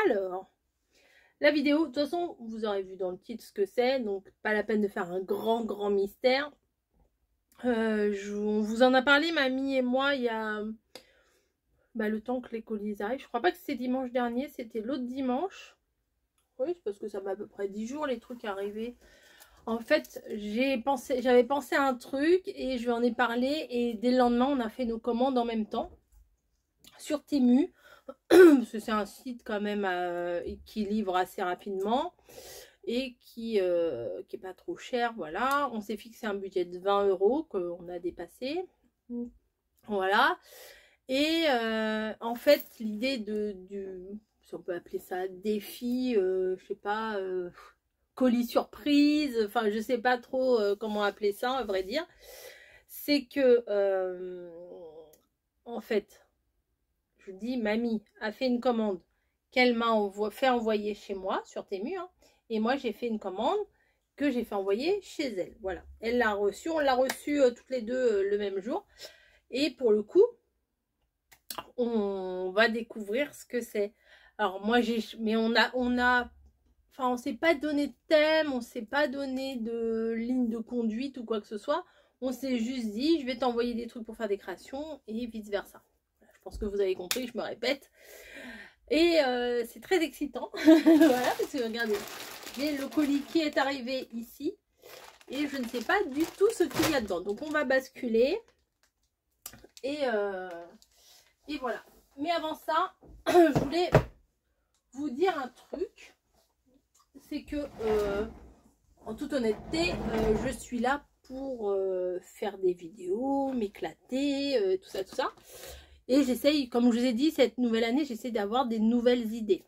Alors, la vidéo, de toute façon, vous aurez vu dans le titre ce que c'est, donc pas la peine de faire un grand mystère. On vous en a parlé, mamie et moi, il y a le temps que les colis arrivent. Je crois pas que c'était dimanche dernier, c'était l'autre dimanche. Oui, c'est parce que ça m'a à peu près 10 jours les trucs arrivés. En fait, j'avais pensé à un truc et je lui en ai parlé et dès le lendemain, on a fait nos commandes en même temps sur Temu. Parce que c'est un site quand même qui livre assez rapidement et qui est pas trop cher. Voilà, on s'est fixé un budget de 20 € qu'on a dépassé. Voilà. Et en fait, l'idée si on peut appeler ça défi, je sais pas, colis surprise, enfin je sais pas trop comment appeler ça à vrai dire, c'est que en fait, je dis mamie a fait une commande qu'elle m'a fait envoyer chez moi sur Temu, hein, et moi j'ai fait une commande que j'ai fait envoyer chez elle. Voilà, elle l'a reçue, on l'a reçue toutes les deux le même jour, et pour le coup on va découvrir ce que c'est. Alors moi on s'est pas donné de thème, on s'est pas donné de ligne de conduite ou quoi que ce soit. On s'est juste dit, je vais t'envoyer des trucs pour faire des créations et vice versa. Je pense que vous avez compris, je me répète. Et c'est très excitant. Voilà, parce que regardez, j'ai le colis qui est arrivé ici. Et je ne sais pas du tout ce qu'il y a dedans. Donc on va basculer. Et voilà. Mais avant ça, je voulais vous dire un truc. C'est que, en toute honnêteté, je suis là pour faire des vidéos, m'éclater, tout ça. Et j'essaye, comme je vous ai dit, cette nouvelle année, j'essaie d'avoir des nouvelles idées.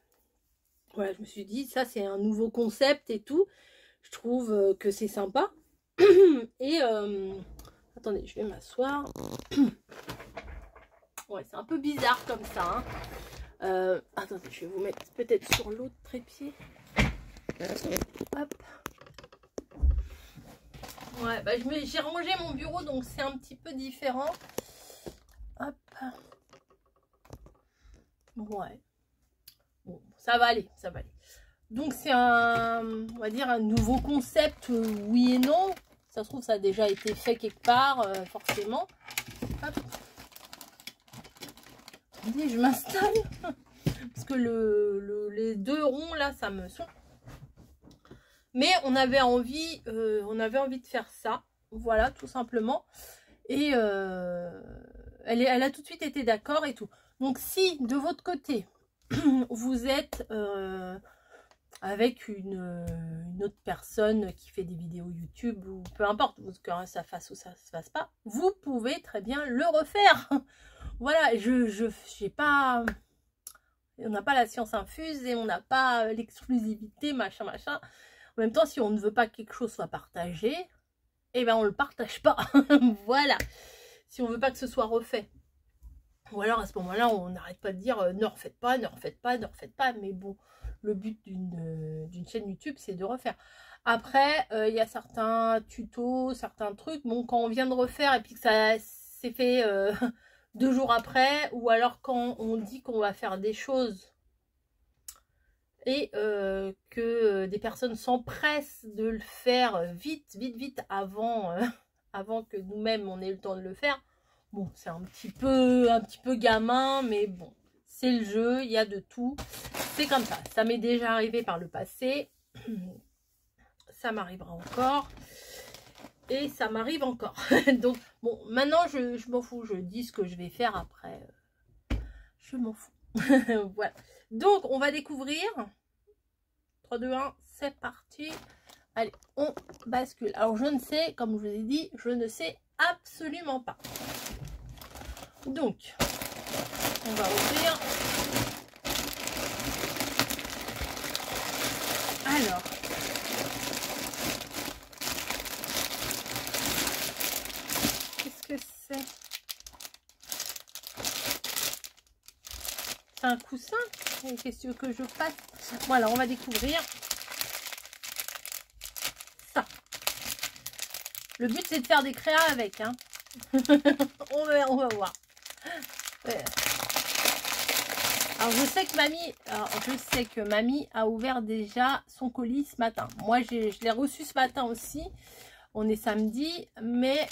Voilà, je me suis dit, ça c'est un nouveau concept et tout. Je trouve que c'est sympa. Et, attendez, je vais m'asseoir. Ouais, c'est un peu bizarre comme ça. Hein. Attendez, je vais vous mettre peut-être sur l'autre trépied. Hop. Ouais, j'ai rangé mon bureau, donc c'est un petit peu différent. Hop. Ouais. Bon, ça va aller, ça va aller. Donc c'est on va dire un nouveau concept, oui et non. Ça se trouve, ça a déjà été fait quelque part, forcément. Hop. Attendez, je m'installe. Parce que les deux ronds, là, ça me saoule. Mais on avait envie de faire ça. Voilà, tout simplement. Et elle a tout de suite été d'accord et tout. Donc si de votre côté, vous êtes avec une autre personne qui fait des vidéos YouTube ou peu importe, que ça fasse ou ça se fasse pas, vous pouvez très bien le refaire. Voilà, j'ai pas... On n'a pas la science infuse et on n'a pas l'exclusivité, machin. En même temps, si on ne veut pas que quelque chose soit partagé, eh ben on le partage pas. Voilà. Si on veut pas que ce soit refait. Ou alors à ce moment-là, on n'arrête pas de dire ne refaites pas. Mais bon, le but d'une chaîne YouTube, c'est de refaire. Après, il y a certains tutos, certains trucs. Bon, quand on vient de refaire et puis que ça s'est fait 2 jours après, ou alors quand on dit qu'on va faire des choses et que des personnes s'empressent de le faire vite avant que nous-mêmes on ait le temps de le faire. Bon, c'est un petit peu gamin, mais bon, c'est le jeu, il y a de tout. C'est comme ça. Ça m'est déjà arrivé par le passé. Ça m'arrivera encore. Et ça m'arrive encore. Donc, bon, maintenant, je m'en fous. Je dis ce que je vais faire après. Je m'en fous. Voilà. Donc, on va découvrir. 3, 2, 1, c'est parti. Allez, on bascule. Alors, je ne sais, comme je vous ai dit, je ne sais absolument pas. Donc, on va ouvrir. Alors, qu'est-ce que c'est? C'est un coussin? Qu'est-ce que je fasse? Bon, alors on va découvrir ça. Le but, c'est de faire des créas avec. Hein. on va voir. Alors, Alors je sais que mamie a ouvert déjà son colis ce matin. Moi je l'ai reçu ce matin aussi. On est samedi, mais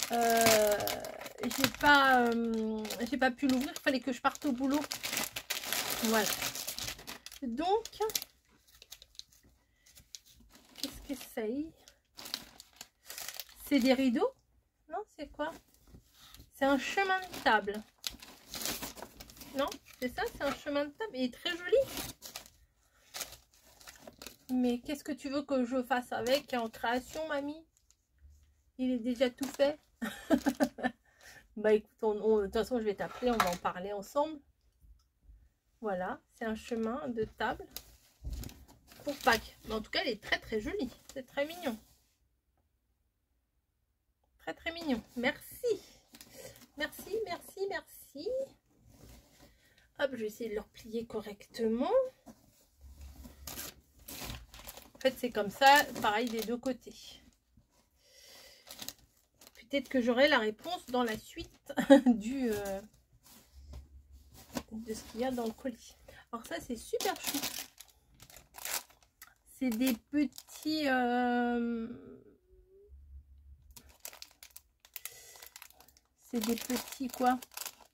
j'ai pas pu l'ouvrir. Il fallait que je parte au boulot. Voilà. Donc, qu'est-ce que c'est? C'est des rideaux? Non, c'est quoi? C'est un chemin de table. Non, c'est ça, c'est un chemin de table. Il est très joli. Mais qu'est-ce que tu veux que je fasse avec en création, mamie? Il est déjà tout fait. Bah écoute, de toute façon, je vais t'appeler, on va en parler ensemble. Voilà, c'est un chemin de table pour Pâques. Mais en tout cas, il est très très joli. C'est très mignon. Très très mignon. Merci. Merci, merci, merci. Hop, je vais essayer de le replier correctement. En fait, c'est comme ça, pareil des deux côtés. Peut-être que j'aurai la réponse dans la suite de ce qu'il y a dans le colis. Alors ça, c'est super chou. C'est des petits... c'est des petits quoi?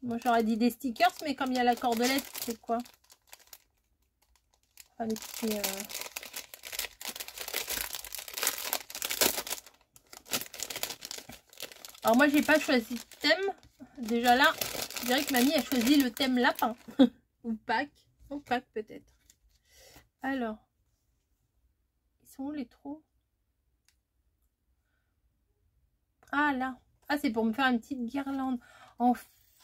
Moi, j'aurais dit des stickers, mais comme il y a la cordelette, c'est quoi? Enfin, les petits... Alors moi, j'ai pas choisi de thème. Déjà là, je dirais que mamie a choisi le thème lapin. Ou Pâques. Ou Pâques peut-être. Alors. Ils sont où les trous? Ah là. Ah, c'est pour me faire une petite guirlande.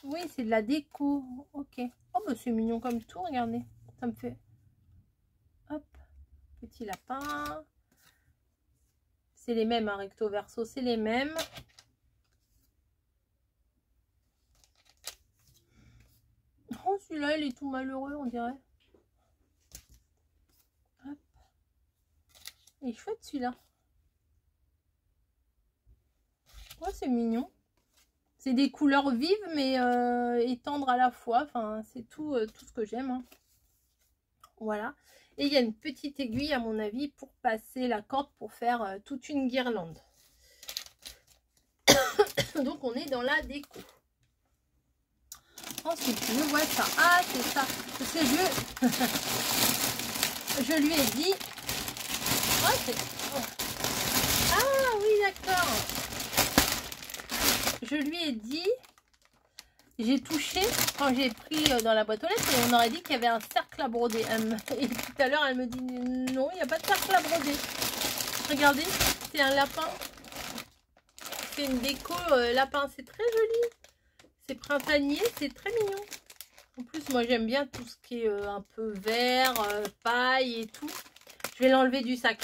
Oui, c'est de la déco. Ok. Oh, bah c'est mignon comme tout, regardez. Ça me fait... Hop. Petit lapin. C'est les mêmes, hein, recto verso, c'est les mêmes. Oh, celui-là, il est tout malheureux, on dirait. Hop. Il est chouette, celui-là. Ouais, c'est mignon. C'est des couleurs vives, mais et tendres à la fois. Enfin, c'est tout, tout ce que j'aime. Hein. Voilà. Et il y a une petite aiguille, à mon avis, pour passer la corde pour faire toute une guirlande. Donc, on est dans la déco. Ensuite, je vois ça. Ah, c'est ça. Parce que je lui ai dit... Oh, ah, oui, d'accord. Je lui ai dit... J'ai touché quand j'ai pris dans la boîte aux lettres et on aurait dit qu'il y avait un cercle à broder. Et tout à l'heure, elle me dit non, il n'y a pas de cercle à broder. Regardez, c'est un lapin. C'est une déco lapin. C'est très joli. C'est printanier, c'est très mignon. En plus, moi, j'aime bien tout ce qui est un peu vert, paille et tout. Je vais l'enlever du sac.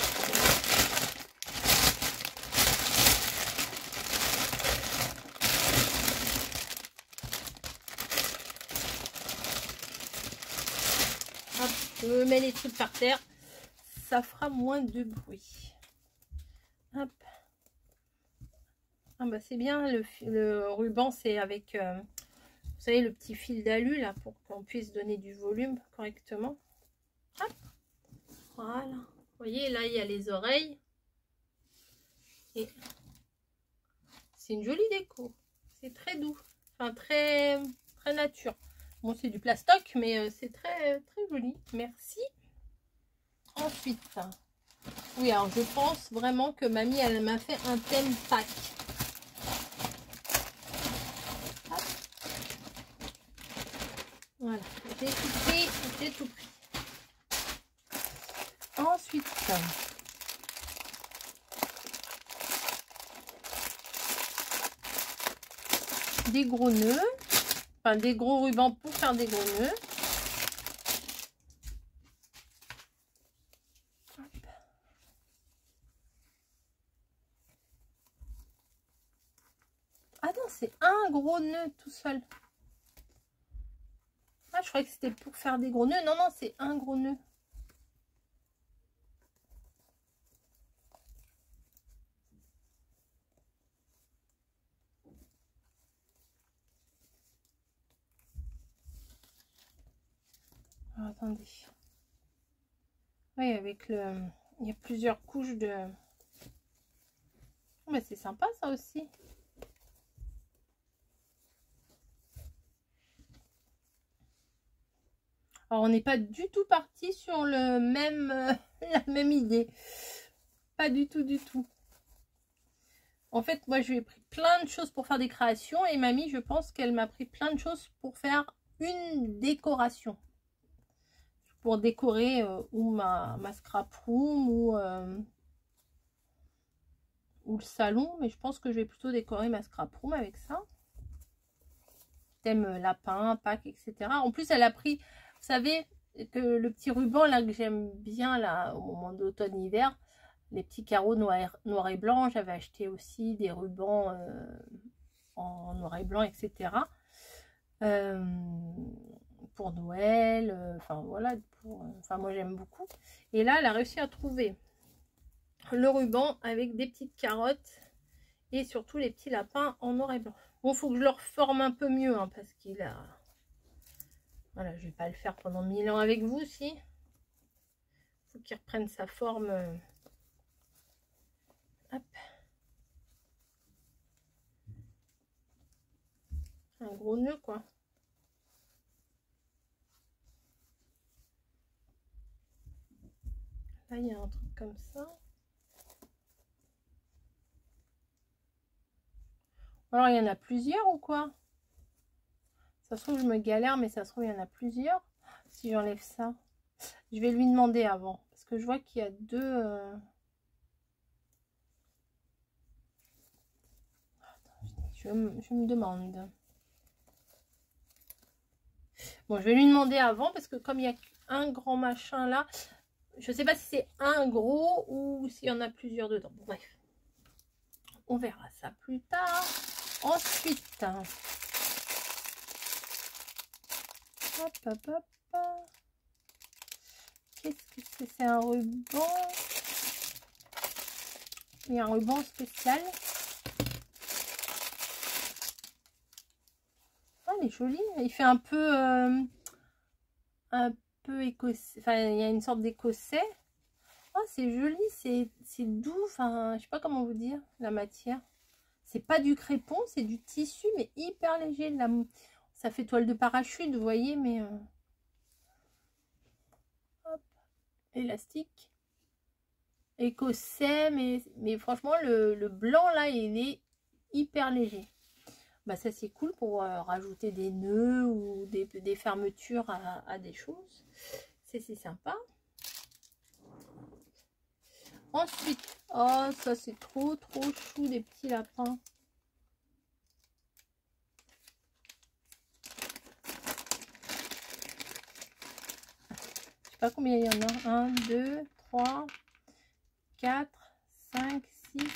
Hop, je me mets les trucs par terre. Ça fera moins de bruit. Hop. Ah bah c'est bien, le ruban, c'est avec... vous savez, le petit fil d'alu là pour qu'on puisse donner du volume correctement. Hop. Voilà. Vous voyez, là, il y a les oreilles. Et c'est une jolie déco. C'est très doux. Enfin, très nature. Bon, c'est du plastoc, mais c'est très joli. Merci. Ensuite, oui, alors je pense vraiment que mamie, elle m'a fait un thème Pâques. Voilà, j'ai tout pris, j'ai tout pris. Ensuite, des gros nœuds, enfin des gros rubans pour faire des gros nœuds. Hop. Ah non, c'est un gros nœud tout seul. Ah, je croyais que c'était pour faire des gros nœuds. Non, non, c'est un gros nœud. Alors, attendez. Oui, avec le... Il y a plusieurs couches de... Oh, mais c'est sympa ça aussi. Alors, on n'est pas du tout parti sur le même, la même idée. Pas du tout, du tout. En fait, moi, je lui ai pris plein de choses pour faire des créations. Et mamie, je pense qu'elle m'a pris plein de choses pour faire une décoration. Pour décorer ou ma scrap room ou le salon. Mais je pense que je vais plutôt décorer ma scrap room avec ça. Thème lapin, Pâques, etc. En plus, elle a pris, vous savez, que le petit ruban là que j'aime bien là au moment d'automne-hiver, les petits carreaux noir et blanc. J'avais acheté aussi des rubans en noir et blanc, etc. Pour Noël, enfin voilà, enfin moi j'aime beaucoup. Et là, elle a réussi à trouver le ruban avec des petites carottes et surtout les petits lapins en noir et blanc. Bon, faut que je le reforme un peu mieux hein, parce qu'il a... Voilà, je vais pas le faire pendant 1000 ans avec vous, si. Faut qu'il reprenne sa forme. Hop. Un gros nœud, quoi. Là, il y a un truc comme ça. Alors, il y en a plusieurs ou quoi? Ça se trouve, je me galère, mais ça se trouve, il y en a plusieurs. Si j'enlève ça, je vais lui demander avant. Parce que je vois qu'il y a deux... Attends, je me demande. Bon, je vais lui demander avant, parce que comme il y a un grand machin là, je sais pas si c'est un gros ou s'il y en a plusieurs dedans. Bon, bref. On verra ça plus tard. Ensuite, hop, hop, hop. Qu'est-ce que c'est? Un ruban. Il y a un ruban spécial. Ah, il est joli. Il fait un peu écossais. Enfin, il y a une sorte d'écossais. Ah, c'est joli, c'est doux. Enfin, je sais pas comment vous dire la matière. C'est pas du crépon, c'est du tissu, mais hyper léger. Ça fait toile de parachute, vous voyez, mais hop, élastique. Écossais, mais franchement, le blanc là, il est hyper léger. Bah, ça, c'est cool pour rajouter des nœuds ou des fermetures à des choses. C'est sympa. Ensuite, oh, ça, c'est trop chou, des petits lapins. Je sais pas combien il y en a. 1, 2, 3, 4, 5, 6,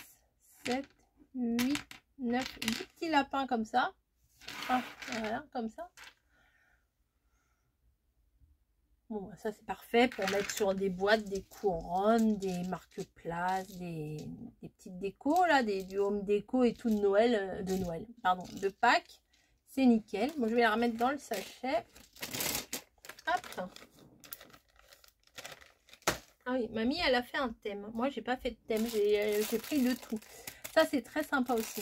7, 8, 9, 10 petits lapins comme ça. Ah, voilà, comme ça. Bon, ça c'est parfait pour mettre sur des boîtes, des couronnes, des marque-places, des petites décos, là, du home déco et tout de Noël, pardon, de Pâques. C'est nickel. Bon, je vais la remettre dans le sachet. Hop. Ah oui, mamie, elle a fait un thème. Moi, j'ai pas fait de thème. J'ai pris de tout. Ça, c'est très sympa aussi.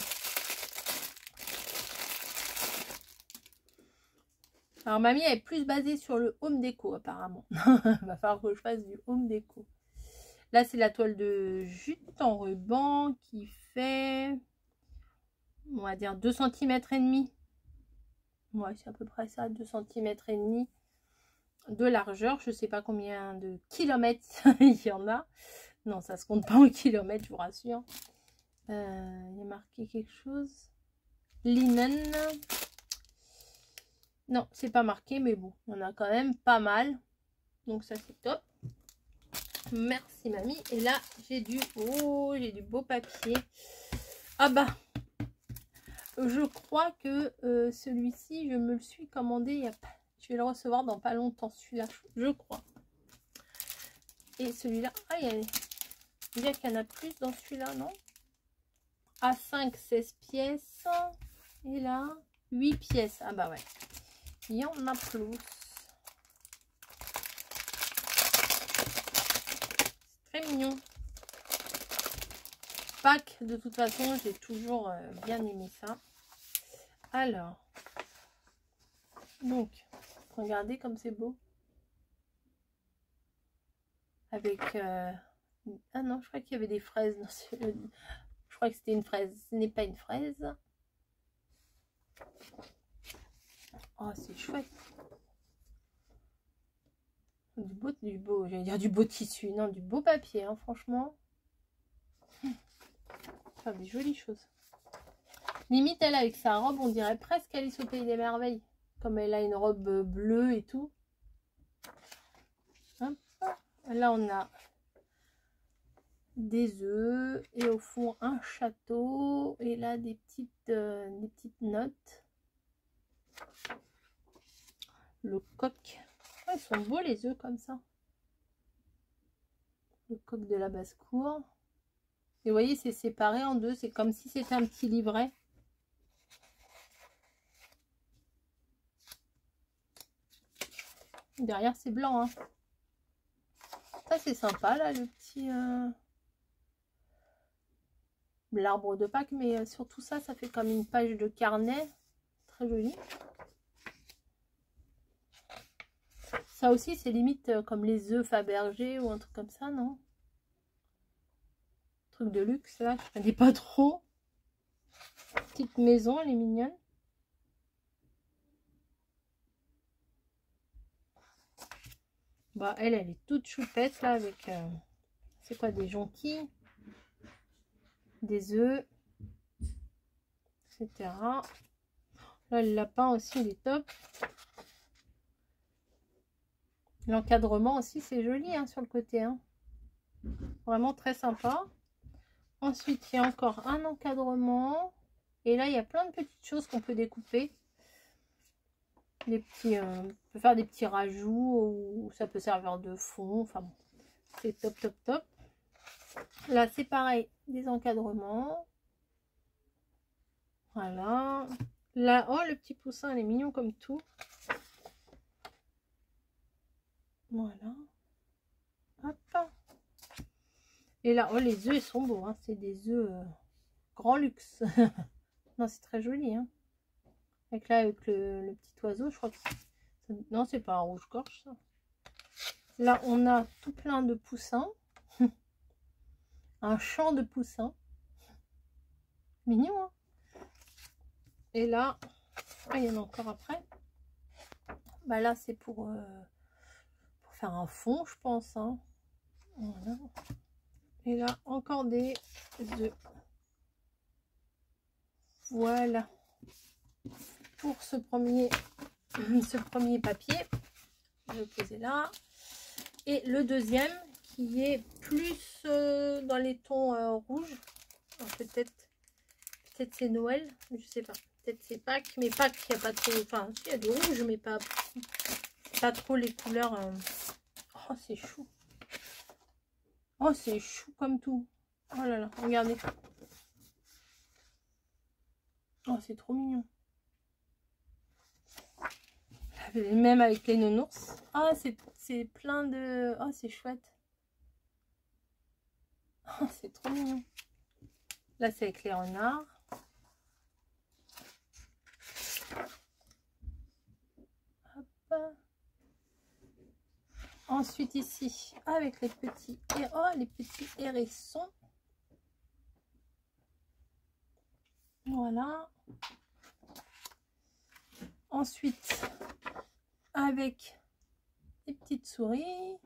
Alors, mamie, elle est plus basée sur le home déco, apparemment. Il va falloir que je fasse du home déco. Là, c'est la toile de jute en ruban qui fait, on va dire, 2 cm et demi. Ouais, c'est à peu près ça, 2 cm et demi de largeur. Je sais pas combien de kilomètres il y en a. Non, ça se compte pas en kilomètres, je vous rassure. Il y a marqué quelque chose. Linen. Non, c'est pas marqué, mais bon, on a quand même pas mal. Donc ça, c'est top. Merci, mamie. Et là, j'ai du beau papier. Ah bah, je crois que celui-ci, je me le suis commandé il y a pas... Je vais le recevoir dans pas longtemps, celui-là, je crois. Et celui-là, ah, il y a qu'il y en a plus dans celui-là, non? A5, 16 pièces. Et là, 8 pièces. Ah bah ouais. Il y en a plus. très mignon. Pâques, de toute façon, j'ai toujours bien aimé ça. Alors, donc, regardez comme c'est beau. Avec... ah non, je crois qu'il y avait des fraises. Non, je crois que c'était une fraise. Ce n'est pas une fraise. Oh, c'est chouette. J'allais dire du beau tissu. Non, du beau papier, hein, franchement. Faire des jolies choses. Limite, elle, avec sa robe, on dirait presque Alice au Pays des Merveilles. Comme elle a une robe bleue et tout. Hop. Là, on a des œufs. Et au fond, un château. Et là, des petites notes. Le coq. Oh, ils sont beaux, les œufs, comme ça. Le coq de la basse-cour. Et vous voyez, c'est séparé en deux. C'est comme si c'était un petit livret. Derrière, c'est blanc. Hein. Ça, c'est sympa, là, le petit... l'arbre de Pâques. Mais surtout ça, ça fait comme une page de carnet. Très joli. Ça aussi, c'est limite comme les œufs Fabergé ou un truc comme ça, non? Truc de luxe, là. Je connais pas trop. Petite maison, elle est mignonne. Bah, elle est toute choupette, là, avec... c'est quoi, des jonquilles, des œufs, etc. Là, le lapin aussi, il est top. L'encadrement aussi, c'est joli, hein, sur le côté. Hein. Vraiment très sympa. Ensuite, il y a encore un encadrement. Et là, il y a plein de petites choses qu'on peut découper. Des petits, on peut faire des petits rajouts ou ça peut servir de fond. Enfin bon, c'est top, top, top. Là, c'est pareil, des encadrements. Voilà. Là, oh, le petit poussin, il est mignon comme tout. Voilà. Hop. Et là, oh, les œufs, ils sont beaux. Hein. C'est des œufs grand luxe. Non, c'est très joli. Hein. Avec là, avec le petit oiseau, je crois que c'est... Non, c'est pas un rouge-gorge, ça. Là, on a tout plein de poussins. Un champ de poussins. Mignon, hein. Et là, ah, il y en a encore après. Bah là, c'est pour faire un fond, je pense. Hein. Voilà. Et là, encore des œufs. Voilà. Pour ce premier papier, je vais le poser là. Et le deuxième, qui est plus dans les tons rouges. Peut-être c'est Noël, je sais pas. Peut-être c'est Pâques, mais Pâques, il n'y a pas trop... Enfin, il y a du rouge, mais pas trop les couleurs... Oh, c'est chou. Oh, c'est chou comme tout. Oh là là, regardez. Oh, c'est trop mignon. Même avec les nounours. Ah, c'est plein de... Oh, c'est chouette. Oh, c'est trop mignon. Là, c'est avec les renards. Hop. Ensuite, ici, avec les petits... les petits hérissons. Voilà. Ensuite, avec les petites souris.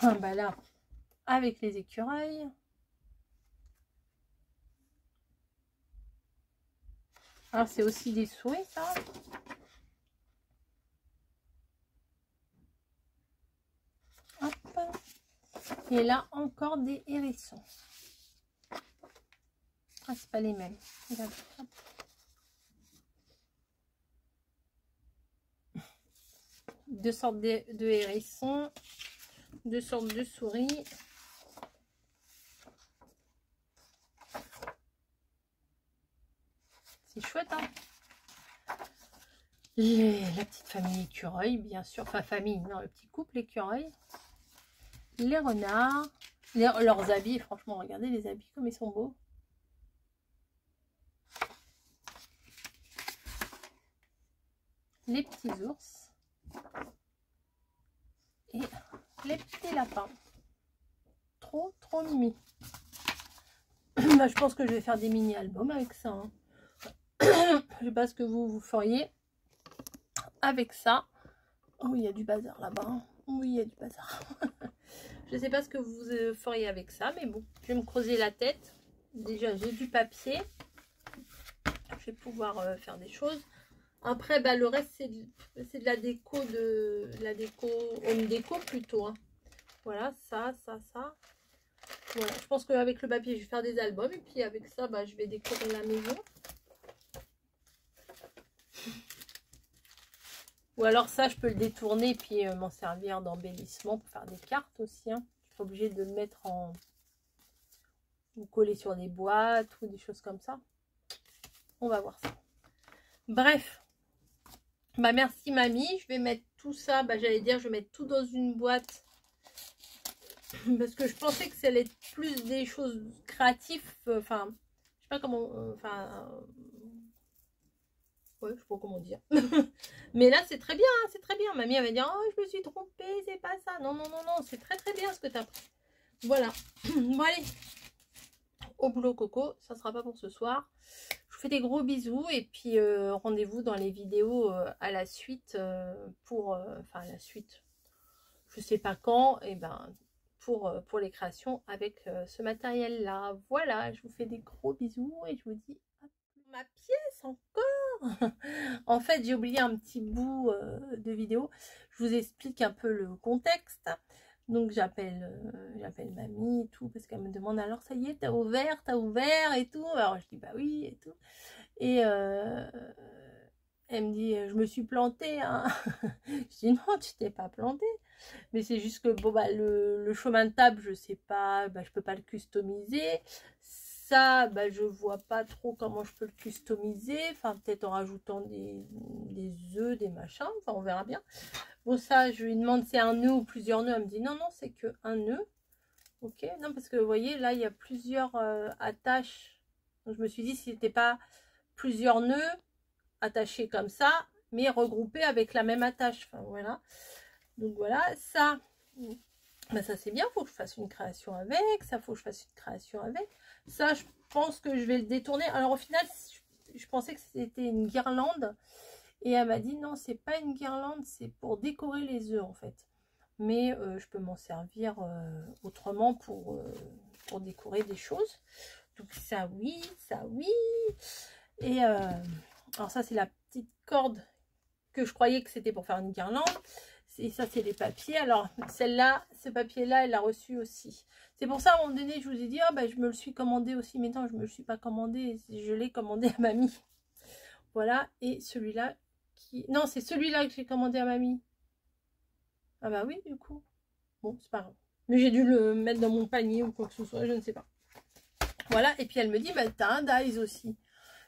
Ah bah là, avec les écureuils. Alors, c'est aussi des souris, ça. Hop. Et là, encore des hérissons. Ah, c'est pas les mêmes. Regarde. Hop. Deux sortes de hérissons. Deux sortes de souris. C'est chouette, hein. La petite famille écureuil, bien sûr. Enfin, famille, non, le petit couple écureuil. Les renards. Leurs habits, franchement, regardez les habits comme ils sont beaux. Les petits ours. Et les petits lapins. Trop, trop mimi. Bah, je pense que je vais faire des mini-albums avec ça. Hein. Je sais pas ce que vous feriez avec ça. Oh, il y a du bazar là-bas. Hein. Oui, il y a du bazar. Je sais pas ce que vous feriez avec ça, mais bon, je vais me creuser la tête. Déjà, j'ai du papier. Je vais pouvoir faire des choses. Après, bah, le reste, c'est de la déco, home déco plutôt. Hein. Voilà, ça. Voilà, je pense qu'avec le papier, je vais faire des albums. Et puis avec ça, bah, je vais décorer la maison. Ou alors ça, je peux le détourner et puis m'en servir d'embellissement pour faire des cartes aussi. Hein. Je suis pas obligée de le mettre en... ou coller sur des boîtes ou des choses comme ça. On va voir ça. Bref. Bah merci mamie. Je vais mettre tout ça. Bah j'allais dire, je vais mettre tout dans une boîte. Parce que je pensais que ça allait être plus des choses créatives. Enfin, je sais pas comment... ouais, je sais pas comment dire. Mais là, c'est très bien, hein, c'est très bien. Mamie, elle va dire, oh, je me suis trompée, c'est pas ça. Non, c'est très très bien ce que tu as pris. Voilà. Bon, allez. Au boulot, Coco. Ça sera pas pour ce soir. Je vous fais des gros bisous. Et puis, rendez-vous dans les vidéos à la suite. Enfin, la suite. Je sais pas quand. Et ben, pour les créations avec ce matériel-là. Voilà. Je vous fais des gros bisous. Et je vous dis, hop, ma pièce encore. En fait, j'ai oublié un petit bout de vidéo. Je vous explique un peu le contexte. Donc, j'appelle mamie et tout, parce qu'elle me demande, alors, ça y est, t'as ouvert et tout. Alors, je dis, bah oui, et tout. Et elle me dit, je me suis plantée. Hein. Je dis, non, tu t'es pas plantée. Mais c'est juste que, bon, bah, le chemin de table, je sais pas, bah, je peux pas le customiser. Ça, bah, je vois pas trop comment je peux le customiser. Enfin, peut-être en rajoutant des œufs, des machins. Enfin, on verra bien. Bon, ça, je lui demande c'est un nœud ou plusieurs nœuds. Elle me dit non, c'est que un nœud. Ok, non, parce que vous voyez, là, il y a plusieurs attaches. Donc, je me suis dit si c'était pas plusieurs nœuds attachés comme ça, mais regroupés avec la même attache. Enfin, voilà. Donc, voilà, ça. Ben, ça c'est bien, il faut que je fasse une création avec, ça faut que je fasse une création avec. Ça, je pense que je vais le détourner. Alors au final, je pensais que c'était une guirlande. Et elle m'a dit non, c'est pas une guirlande, c'est pour décorer les œufs en fait. Mais je peux m'en servir autrement pour décorer des choses. Donc ça oui, ça oui. Et alors ça c'est la petite corde que je croyais que c'était pour faire une guirlande. Et ça, c'est les papiers. Alors, celle-là, ce papier-là, elle l'a reçu aussi. C'est pour ça, à un moment donné, je vous ai dit, oh, bah, je me le suis commandé aussi. Mais non, je ne me le suis pas commandé. Je l'ai commandé à mamie. Voilà. Et celui-là, qui... non, c'est celui-là que j'ai commandé à mamie. Ah bah oui, du coup. Bon, c'est pas grave. Mais j'ai dû le mettre dans mon panier ou quoi que ce soit, je ne sais pas. Voilà. Et puis, elle me dit, bah, t'as un dies aussi.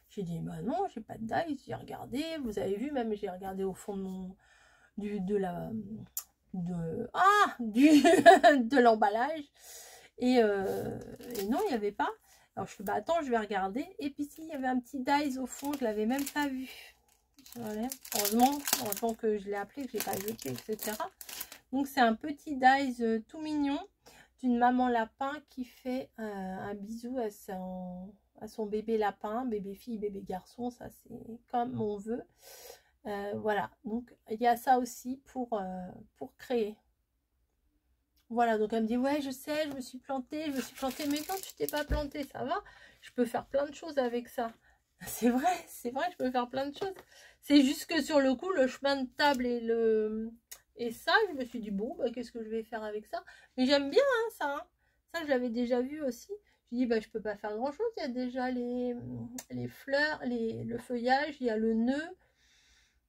J'ai dit, bah non, j'ai pas de dies. J'ai regardé. Vous avez vu, même, j'ai regardé au fond de mon... de l'emballage et non il n'y avait pas. Alors je fais bah attends, je vais regarder. Et puis si, il y avait un petit dies au fond, je l'avais même pas vu. Voilà. Heureusement que je l'ai appelé, que je l'ai pas jeté, etc. Donc c'est un petit dies tout mignon d'une maman lapin qui fait un bisou à son bébé lapin, bébé fille, bébé garçon, ça c'est comme on veut. Voilà, donc il y a ça aussi pour créer. Voilà, donc elle me dit, ouais, je sais, je me suis plantée, mais non, tu t'es pas plantée, ça va. Je peux faire plein de choses avec ça. C'est vrai, je peux faire plein de choses. C'est juste que sur le coup, le chemin de table et ça, je me suis dit, bon, bah, qu'est-ce que je vais faire avec ça? Mais j'aime bien hein, ça. Hein. Ça, je l'avais déjà vu aussi. Je dis, bah, je peux pas faire grand-chose. Il y a déjà les fleurs, le feuillage, il y a le nœud.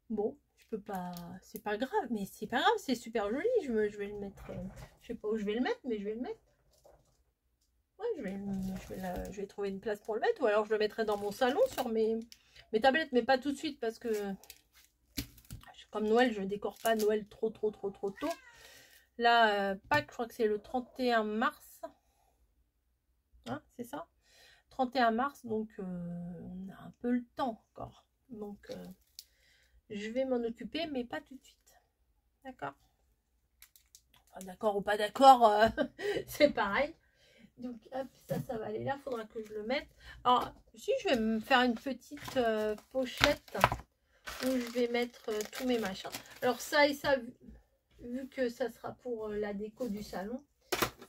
Bon, je peux pas, c'est pas grave, mais c'est pas grave, c'est super joli. Je vais le mettre, je sais pas où je vais le mettre, mais je vais le mettre. Ouais, je vais trouver une place pour le mettre, ou alors je le mettrai dans mon salon sur mes tablettes, mais pas tout de suite parce que comme Noël, je décore pas Noël trop tôt. Là, Pâques, je crois que c'est le 31 mars. Hein, c'est ça? 31 mars, donc on a un peu le temps encore. Donc, je vais m'en occuper, mais pas tout de suite. D'accord? Enfin, d'accord ou pas d'accord, c'est pareil. Donc, hop, ça va aller là. Il faudra que je le mette. Alors, si je vais me faire une petite pochette où je vais mettre tous mes machins. Alors, ça et ça, vu que ça sera pour la déco du salon,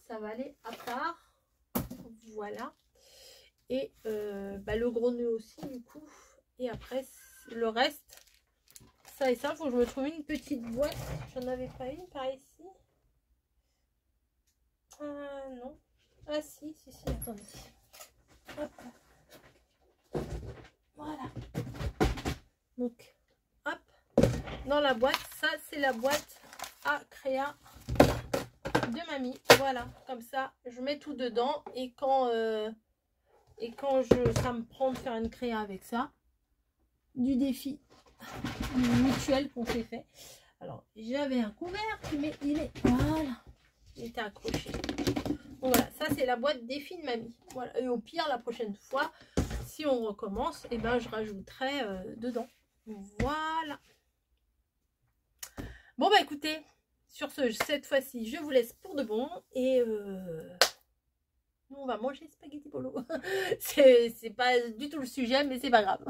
ça va aller à part. Voilà. Et le gros nœud aussi, du coup. Et après, le reste, ça et ça, il faut que je me trouve une petite boîte. J'en avais pas une par ici. Non. Ah si, attendez. Hop. Voilà. Donc, hop. Dans la boîte, ça c'est la boîte à créa de mamie. Voilà, comme ça, je mets tout dedans. Et quand ça me prend de faire une créa avec ça, du défi mutuel qu'on s'est fait. Alors, j'avais un couvercle, mais il est... Voilà. Il était accroché. Donc voilà, ça c'est la boîte défi de mamie. Voilà. Et au pire, la prochaine fois, si on recommence, et ben je rajouterai dedans. Voilà. Bon bah écoutez, sur ce, cette fois-ci, je vous laisse pour de bon. Et nous on va manger spaghetti bolo. C'est pas du tout le sujet, mais c'est pas grave.